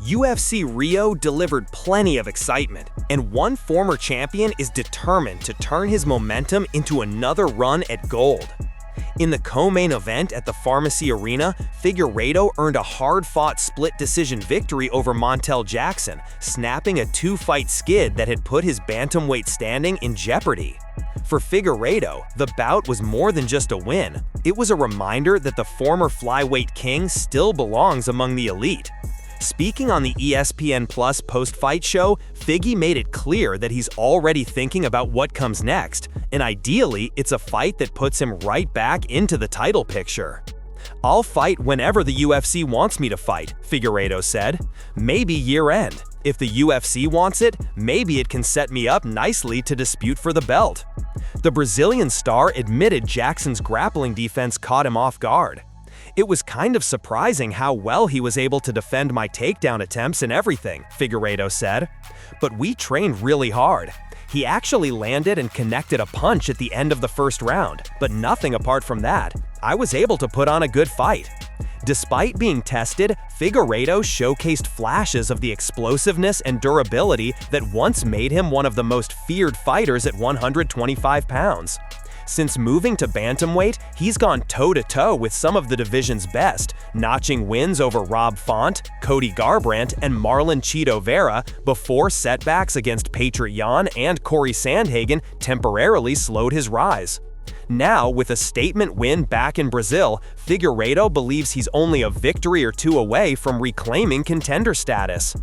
UFC Rio delivered plenty of excitement, and one former champion is determined to turn his momentum into another run at gold. In the co-main event at the Pharmacy Arena, Figueiredo earned a hard-fought split decision victory over Montel Jackson, snapping a two-fight skid that had put his bantamweight standing in jeopardy. For Figueiredo, the bout was more than just a win. It was a reminder that the former flyweight king still belongs among the elite. Speaking on the ESPN Plus post-fight show, Figgy made it clear that he's already thinking about what comes next, and ideally, it's a fight that puts him right back into the title picture. "I'll fight whenever the UFC wants me to fight," Figueiredo said. "Maybe year-end. If the UFC wants it, maybe it can set me up nicely to dispute for the belt." The Brazilian star admitted Jackson's grappling defense caught him off guard. "It was kind of surprising how well he was able to defend my takedown attempts and everything," Figueiredo said. "But we trained really hard. He actually landed and connected a punch at the end of the first round, but nothing apart from that. I was able to put on a good fight." Despite being tested, Figueiredo showcased flashes of the explosiveness and durability that once made him one of the most feared fighters at 125 pounds. Since moving to bantamweight, he's gone toe-to-toe with some of the division's best, notching wins over Rob Font, Cody Garbrandt, and Marlon Chito Vera before setbacks against Petr Yan and Corey Sandhagen temporarily slowed his rise. Now, with a statement win back in Brazil, Figueiredo believes he's only a victory or two away from reclaiming contender status.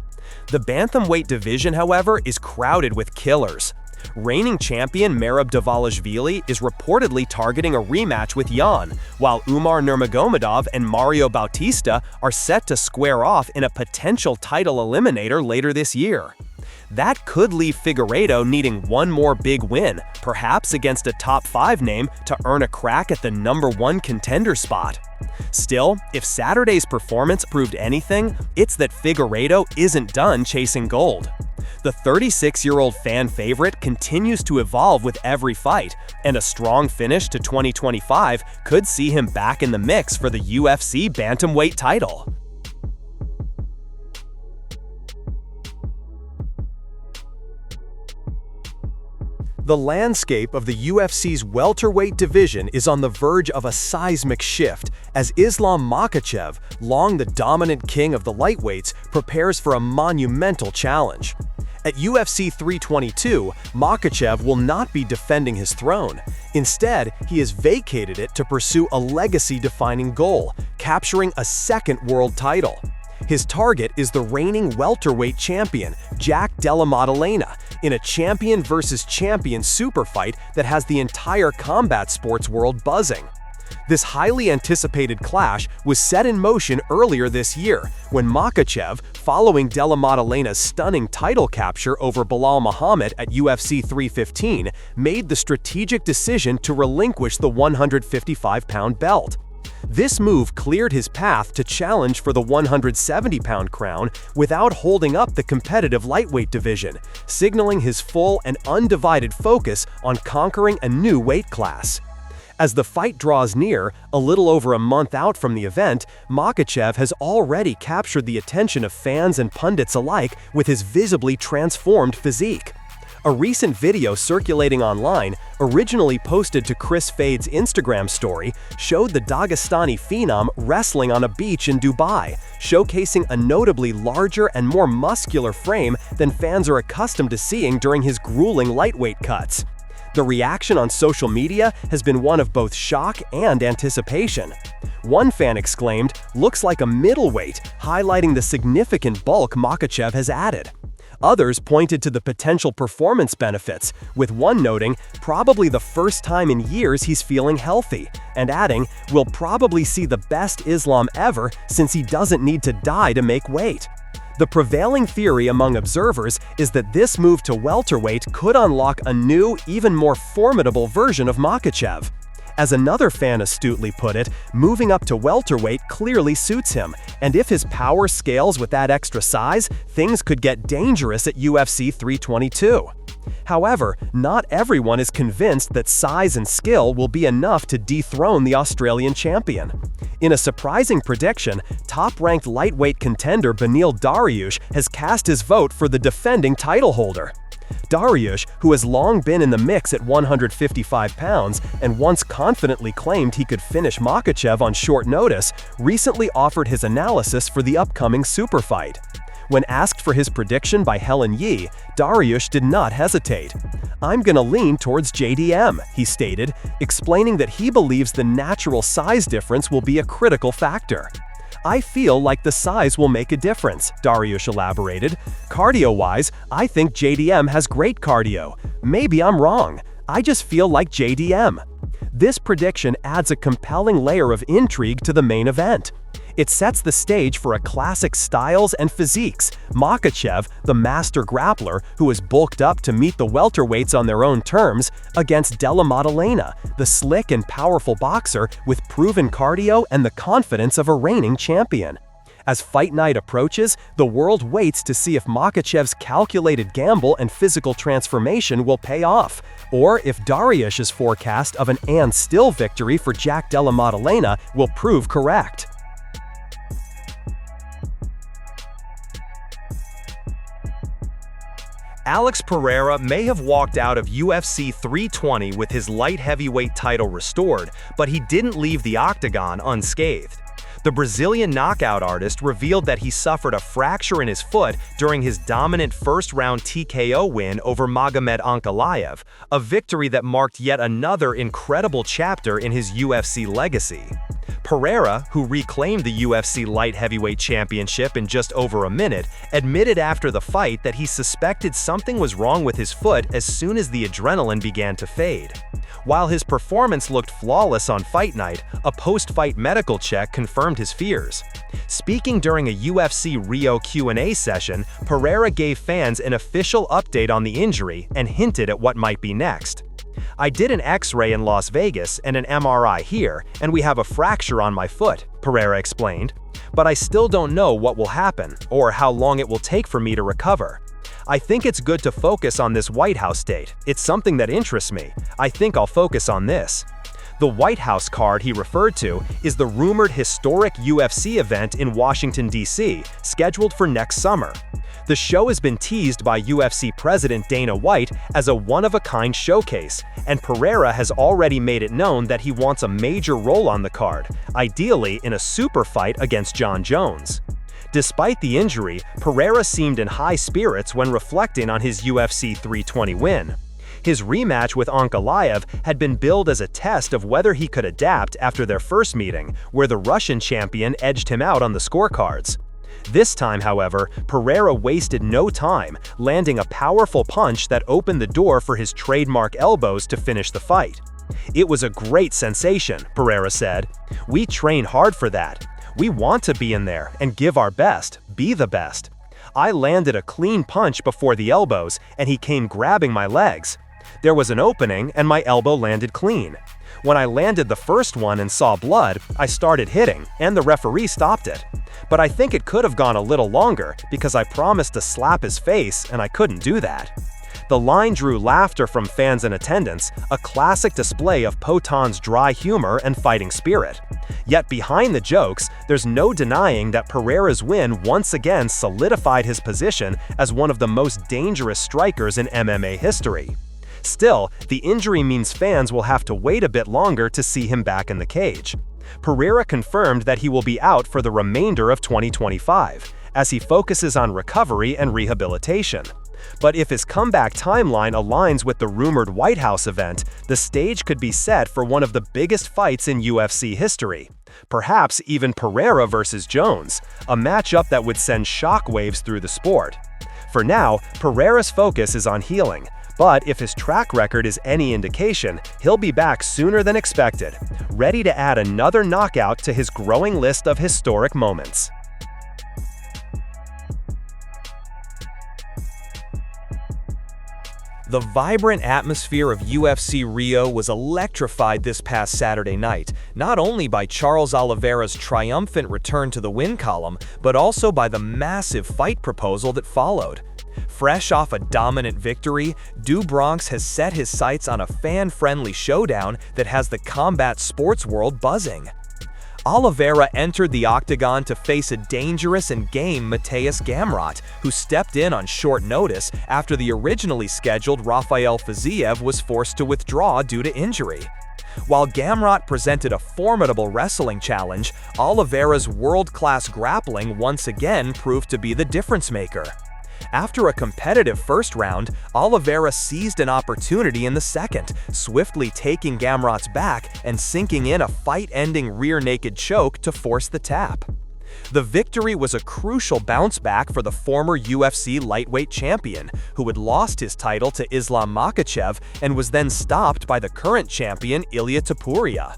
The bantamweight division, however, is crowded with killers. Reigning champion Merab Dvalishvili is reportedly targeting a rematch with Yan, while Umar Nurmagomedov and Mario Bautista are set to square off in a potential title eliminator later this year. That could leave Figueiredo needing one more big win, perhaps against a top-5 name, to earn a crack at the #1 contender spot. Still, if Saturday's performance proved anything, it's that Figueiredo isn't done chasing gold. The 36-year-old fan favorite continues to evolve with every fight, and a strong finish to 2025 could see him back in the mix for the UFC bantamweight title. The landscape of the UFC's welterweight division is on the verge of a seismic shift as Islam Makhachev, long the dominant king of the lightweights, prepares for a monumental challenge. At UFC 322, Makachev will not be defending his throne. Instead, he has vacated it to pursue a legacy-defining goal, capturing a second world title. His target is the reigning welterweight champion, Jack Della Maddalena, in a champion versus champion super fight that has the entire combat sports world buzzing. This highly anticipated clash was set in motion earlier this year when Makachev, following Della Maddalena's stunning title capture over Belal Muhammad at UFC 315, made the strategic decision to relinquish the 155-pound belt. This move cleared his path to challenge for the 170-pound crown without holding up the competitive lightweight division, signaling his full and undivided focus on conquering a new weight class. As the fight draws near, a little over a month out from the event, Makachev has already captured the attention of fans and pundits alike with his visibly transformed physique. A recent video circulating online, originally posted to Chris Fade's Instagram story, showed the Dagestani phenom wrestling on a beach in Dubai, showcasing a notably larger and more muscular frame than fans are accustomed to seeing during his grueling lightweight cuts. The reaction on social media has been one of both shock and anticipation. One fan exclaimed, "Looks like a middleweight," highlighting the significant bulk Makachev has added. Others pointed to the potential performance benefits, with one noting, "Probably the first time in years he's feeling healthy," and adding, "We'll probably see the best Islam ever since he doesn't need to die to make weight." The prevailing theory among observers is that this move to welterweight could unlock a new, even more formidable version of Makachev. As another fan astutely put it, moving up to welterweight clearly suits him, and if his power scales with that extra size, things could get dangerous at UFC 322. However, not everyone is convinced that size and skill will be enough to dethrone the Australian champion. In a surprising prediction, top-ranked lightweight contender Beneil Dariush has cast his vote for the defending title holder. Dariush, who has long been in the mix at 155 pounds and once confidently claimed he could finish Makachev on short notice, recently offered his analysis for the upcoming super fight. When asked for his prediction by Helen Yi, Dariush did not hesitate. "I'm gonna lean towards JDM," he stated, explaining that he believes the natural size difference will be a critical factor. "I feel like the size will make a difference," Dariush elaborated. "Cardio-wise, I think JDM has great cardio. Maybe I'm wrong. I just feel like JDM." This prediction adds a compelling layer of intrigue to the main event. It sets the stage for a classic styles and physiques. Makachev, the master grappler who is bulked up to meet the welterweights on their own terms, against Della Maddalena, the slick and powerful boxer with proven cardio and the confidence of a reigning champion. As fight night approaches, the world waits to see if Makachev's calculated gamble and physical transformation will pay off, or if Dariush's forecast of an and still victory for Jack Della Maddalena will prove correct. Alex Pereira may have walked out of UFC 320 with his light heavyweight title restored, but he didn't leave the octagon unscathed. The Brazilian knockout artist revealed that he suffered a fracture in his foot during his dominant first-round TKO win over Magomed Ankalaev, a victory that marked yet another incredible chapter in his UFC legacy. Pereira, who reclaimed the UFC light heavyweight championship in just over a minute, admitted after the fight that he suspected something was wrong with his foot as soon as the adrenaline began to fade. While his performance looked flawless on fight night, a post-fight medical check confirmed his fears. Speaking during a UFC Rio Q&A session, Pereira gave fans an official update on the injury and hinted at what might be next. "I did an X-ray in Las Vegas and an MRI here, and we have a fracture on my foot," Pereira explained. "But I still don't know what will happen or how long it will take for me to recover. I think it's good to focus on this White House date. It's something that interests me. I think I'll focus on this." The White House card he referred to is the rumored historic UFC event in Washington, D.C., scheduled for next summer. The show has been teased by UFC President Dana White as a one-of-a-kind showcase, and Pereira has already made it known that he wants a major role on the card, ideally in a super fight against John Jones. Despite the injury, Pereira seemed in high spirits when reflecting on his UFC 320 win. His rematch with Ankalaev had been billed as a test of whether he could adapt after their first meeting, where the Russian champion edged him out on the scorecards. This time, however, Pereira wasted no time, landing a powerful punch that opened the door for his trademark elbows to finish the fight. "It was a great sensation," Pereira said. "We train hard for that. We want to be in there and give our best, be the best. I landed a clean punch before the elbows, and he came grabbing my legs. There was an opening, and my elbow landed clean. When I landed the first one and saw blood, I started hitting, and the referee stopped it. But I think it could have gone a little longer because I promised to slap his face, and I couldn't do that." The line drew laughter from fans in attendance, a classic display of Poton's dry humor and fighting spirit. Yet behind the jokes, there's no denying that Pereira's win once again solidified his position as one of the most dangerous strikers in MMA history. Still, the injury means fans will have to wait a bit longer to see him back in the cage. Pereira confirmed that he will be out for the remainder of 2025, as he focuses on recovery and rehabilitation. But if his comeback timeline aligns with the rumored White House event, the stage could be set for one of the biggest fights in UFC history. Perhaps even Pereira versus Jones, a matchup that would send shockwaves through the sport. For now, Pereira's focus is on healing, but if his track record is any indication, he'll be back sooner than expected, ready to add another knockout to his growing list of historic moments. The vibrant atmosphere of UFC Rio was electrified this past Saturday night, not only by Charles Oliveira's triumphant return to the win column, but also by the massive fight proposal that followed. Fresh off a dominant victory, Do Bronx has set his sights on a fan-friendly showdown that has the combat sports world buzzing. Oliveira entered the octagon to face a dangerous and game Mateusz Gamrot, who stepped in on short notice after the originally scheduled Rafael Fiziev was forced to withdraw due to injury. While Gamrot presented a formidable wrestling challenge, Oliveira's world-class grappling once again proved to be the difference-maker. After a competitive first round, Oliveira seized an opportunity in the second, swiftly taking Gamrot's back and sinking in a fight-ending rear-naked choke to force the tap. The victory was a crucial bounce-back for the former UFC lightweight champion, who had lost his title to Islam Makhachev and was then stopped by the current champion Ilia Topuria.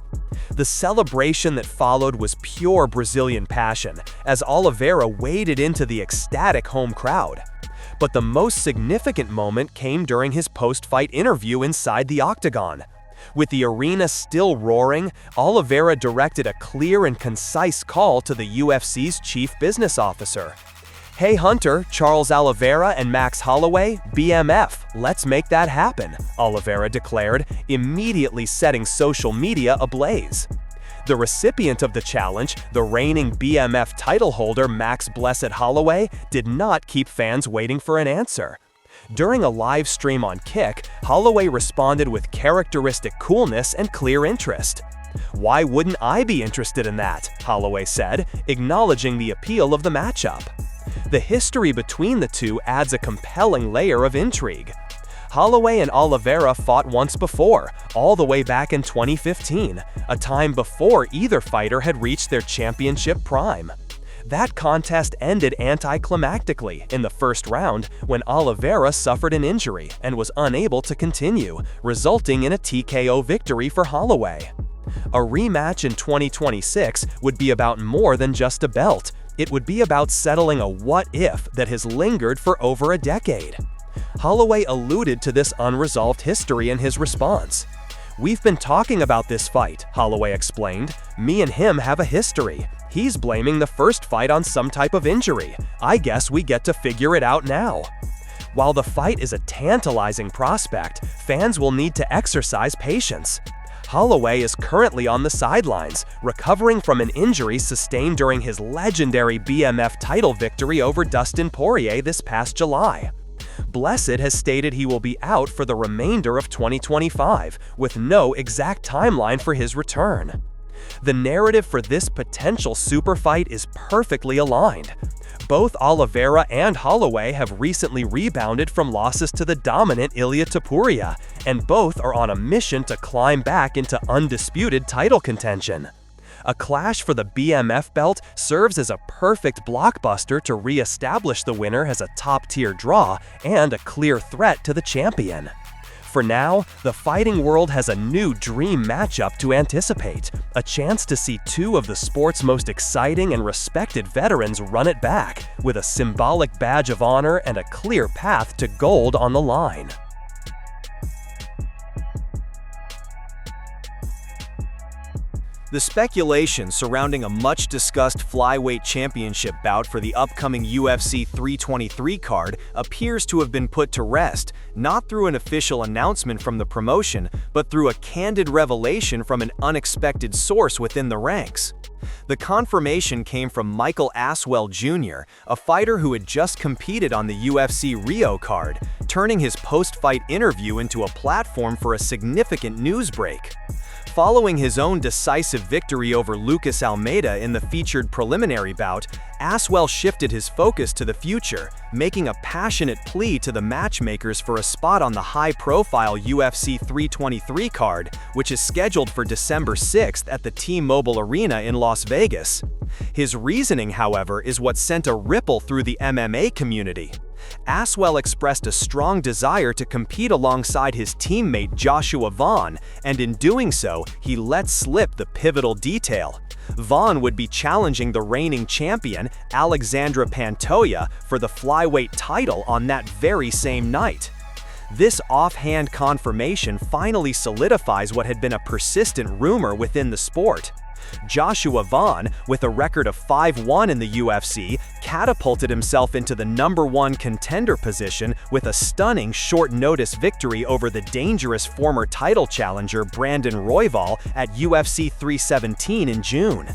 The celebration that followed was pure Brazilian passion, as Oliveira waded into the ecstatic home crowd. But the most significant moment came during his post-fight interview inside the octagon. With the arena still roaring, Oliveira directed a clear and concise call to the UFC's chief business officer. "Hey Hunter, Charles Oliveira and Max Holloway, BMF, let's make that happen," Oliveira declared, immediately setting social media ablaze. The recipient of the challenge, the reigning BMF title holder Max "Blessed" Holloway, did not keep fans waiting for an answer. During a live stream on Kick, Holloway responded with characteristic coolness and clear interest. "Why wouldn't I be interested in that?" Holloway said, acknowledging the appeal of the matchup. The history between the two adds a compelling layer of intrigue. Holloway and Oliveira fought once before, all the way back in 2015, a time before either fighter had reached their championship prime. That contest ended anticlimactically in the first round when Oliveira suffered an injury and was unable to continue, resulting in a TKO victory for Holloway. A rematch in 2026 would be about more than just a belt. It would be about settling a what-if that has lingered for over a decade. Holloway alluded to this unresolved history in his response. "We've been talking about this fight," Holloway explained. "Me and him have a history. He's blaming the first fight on some type of injury. I guess we get to figure it out now." While the fight is a tantalizing prospect, fans will need to exercise patience. Holloway is currently on the sidelines, recovering from an injury sustained during his legendary BMF title victory over Dustin Poirier this past July. Blessed has stated he will be out for the remainder of 2025, with no exact timeline for his return. The narrative for this potential super fight is perfectly aligned. Both Oliveira and Holloway have recently rebounded from losses to the dominant Ilia Topuria, and both are on a mission to climb back into undisputed title contention. A clash for the BMF belt serves as a perfect blockbuster to re-establish the winner as a top-tier draw and a clear threat to the champion. For now, the fighting world has a new dream matchup to anticipate, a chance to see two of the sport's most exciting and respected veterans run it back, with a symbolic badge of honor and a clear path to gold on the line. The speculation surrounding a much-discussed flyweight championship bout for the upcoming UFC 323 card appears to have been put to rest, not through an official announcement from the promotion, but through a candid revelation from an unexpected source within the ranks. The confirmation came from Michael Aswell Jr., a fighter who had just competed on the UFC Rio card, turning his post-fight interview into a platform for a significant news break. Following his own decisive victory over Lucas Almeida in the featured preliminary bout, Aswell shifted his focus to the future, making a passionate plea to the matchmakers for a spot on the high-profile UFC 323 card, which is scheduled for December 6th at the T-Mobile Arena in Las Vegas. His reasoning, however, is what sent a ripple through the MMA community. Aswell expressed a strong desire to compete alongside his teammate Joshua Vaughn, and in doing so, he let slip the pivotal detail. Vaughn would be challenging the reigning champion, Alexandre Pantoja, for the flyweight title on that very same night. This offhand confirmation finally solidifies what had been a persistent rumor within the sport. Joshua Vaughn, with a record of 5-1 in the UFC, catapulted himself into the #1 contender position with a stunning short-notice victory over the dangerous former title challenger Brandon Royval at UFC 317 in June.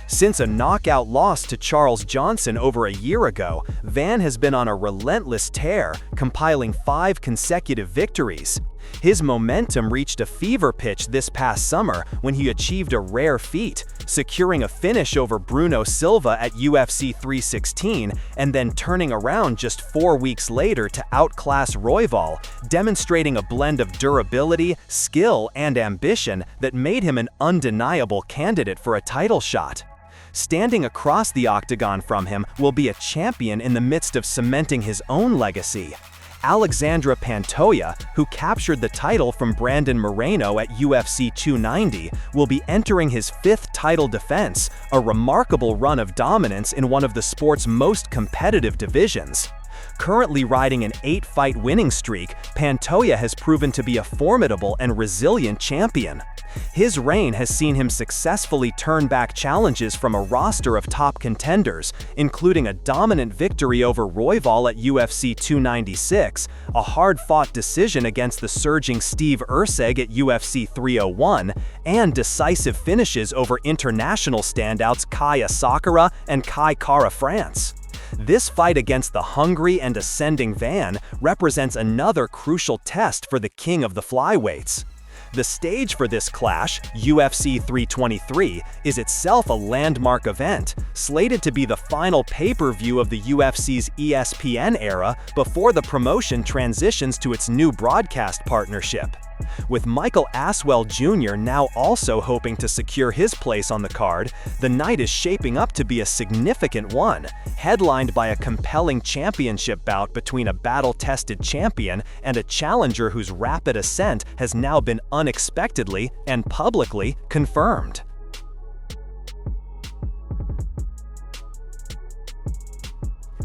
Since a knockout loss to Charles Johnson over a year ago, Van has been on a relentless tear, compiling 5 consecutive victories. His momentum reached a fever pitch this past summer when he achieved a rare feat, securing a finish over Bruno Silva at UFC 316 and then turning around just 4 weeks later to outclass Royval, demonstrating a blend of durability, skill, and ambition that made him an undeniable candidate for a title shot. Standing across the octagon from him will be a champion in the midst of cementing his own legacy. Alexandre Pantoja, who captured the title from Brandon Moreno at UFC 290, will be entering his 5th title defense, a remarkable run of dominance in one of the sport's most competitive divisions. Currently riding an 8-fight winning streak, Pantoja has proven to be a formidable and resilient champion. His reign has seen him successfully turn back challenges from a roster of top contenders, including a dominant victory over Royval at UFC 296, a hard-fought decision against the surging Steve Erceg at UFC 301, and decisive finishes over international standouts Kaya Sakura and Kai Kara France. This fight against the hungry and ascending Van represents another crucial test for the king of the flyweights. The stage for this clash, UFC 323, is itself a landmark event, slated to be the final pay-per-view of the UFC's ESPN era before the promotion transitions to its new broadcast partnership. With Michael Aswell Jr. now also hoping to secure his place on the card, the night is shaping up to be a significant one, headlined by a compelling championship bout between a battle-tested champion and a challenger whose rapid ascent has now been unexpectedly and publicly confirmed.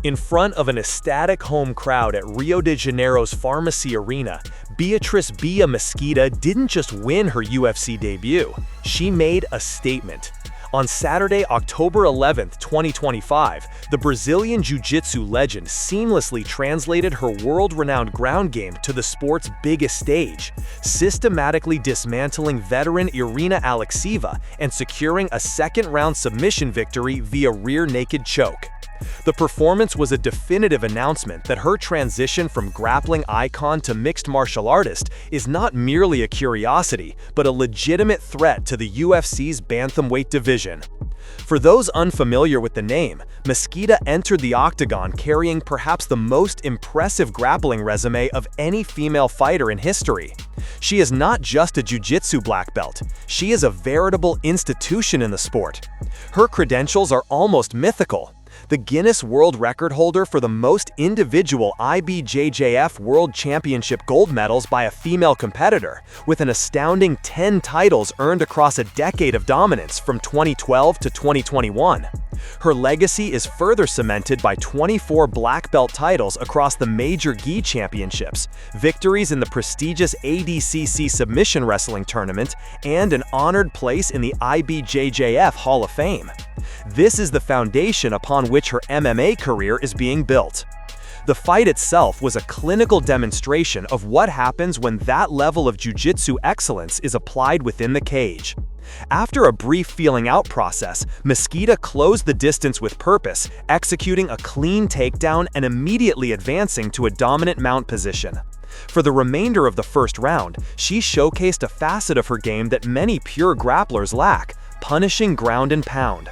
In front of an ecstatic home crowd at Rio de Janeiro's Pharmacy Arena, Beatriz Bia Mesquita didn't just win her UFC debut, she made a statement. On Saturday, October 11, 2025, the Brazilian Jiu-Jitsu legend seamlessly translated her world-renowned ground game to the sport's biggest stage, systematically dismantling veteran Irina Alekseeva and securing a second-round submission victory via rear naked choke. The performance was a definitive announcement that her transition from grappling icon to mixed martial artist is not merely a curiosity, but a legitimate threat to the UFC's bantamweight division. For those unfamiliar with the name, Mesquita entered the octagon carrying perhaps the most impressive grappling resume of any female fighter in history. She is not just a jiu-jitsu black belt, she is a veritable institution in the sport. Her credentials are almost mythical. The Guinness World Record holder for the most individual IBJJF World Championship gold medals by a female competitor, with an astounding 10 titles earned across a decade of dominance from 2012 to 2021. Her legacy is further cemented by 24 black belt titles across the major gi championships, victories in the prestigious ADCC submission wrestling tournament, and an honored place in the IBJJF Hall of Fame. This is the foundation upon which her MMA career is being built. The fight itself was a clinical demonstration of what happens when that level of jiu-jitsu excellence is applied within the cage. After a brief feeling out process, Mesquita closed the distance with purpose, executing a clean takedown and immediately advancing to a dominant mount position. For the remainder of the first round, she showcased a facet of her game that many pure grapplers lack: punishing ground and pound.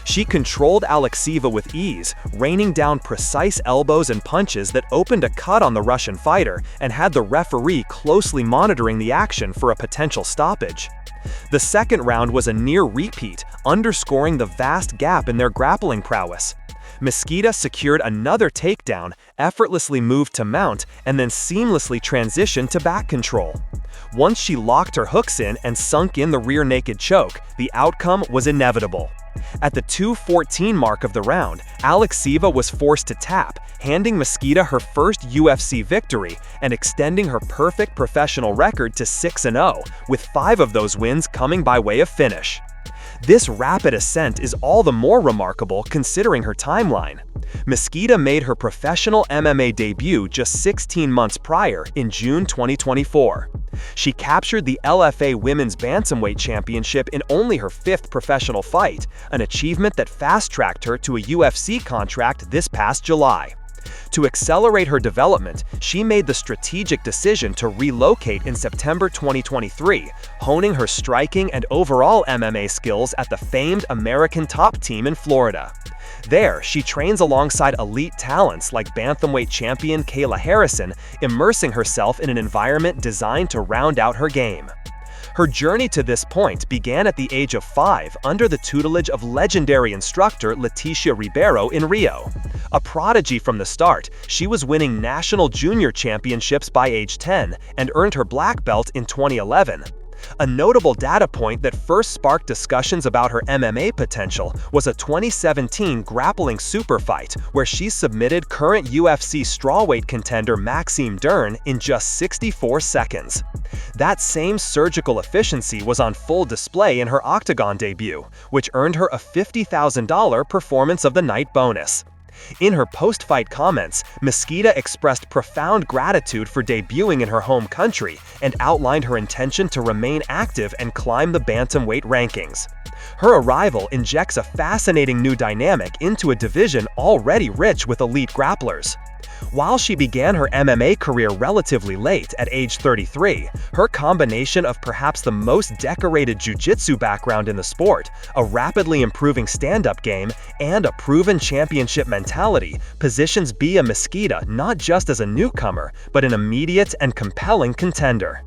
She controlled Alekseeva with ease, raining down precise elbows and punches that opened a cut on the Russian fighter and had the referee closely monitoring the action for a potential stoppage. The second round was a near repeat, underscoring the vast gap in their grappling prowess. Mesquita secured another takedown, effortlessly moved to mount, and then seamlessly transitioned to back control. Once she locked her hooks in and sunk in the rear naked choke, the outcome was inevitable. At the 2:14 mark of the round, Alekseeva was forced to tap, handing Mesquita her first UFC victory and extending her perfect professional record to 6-0, with 5 of those wins coming by way of finish. This rapid ascent is all the more remarkable considering her timeline. Mesquita made her professional MMA debut just 16 months prior in June 2024. She captured the LFA Women's Bantamweight Championship in only her 5th professional fight, an achievement that fast-tracked her to a UFC contract this past July. To accelerate her development, she made the strategic decision to relocate in September 2023, honing her striking and overall MMA skills at the famed American Top Team in Florida. There, she trains alongside elite talents like bantamweight champion Kayla Harrison, immersing herself in an environment designed to round out her game. Her journey to this point began at the age of 5 under the tutelage of legendary instructor Leticia Ribeiro in Rio. A prodigy from the start, she was winning national junior championships by age 10 and earned her black belt in 2011. A notable data point that first sparked discussions about her MMA potential was a 2017 grappling super fight where she submitted current UFC strawweight contender Maxime Dern in just 64 seconds. That same surgical efficiency was on full display in her octagon debut, which earned her a $50,000 Performance of the Night bonus. In her post-fight comments, Mesquita expressed profound gratitude for debuting in her home country and outlined her intention to remain active and climb the bantamweight rankings. Her arrival injects a fascinating new dynamic into a division already rich with elite grapplers. While she began her MMA career relatively late at age 33, her combination of perhaps the most decorated jiu-jitsu background in the sport, a rapidly improving stand-up game, and a proven championship mentality positions Bia Mesquita not just as a newcomer, but an immediate and compelling contender.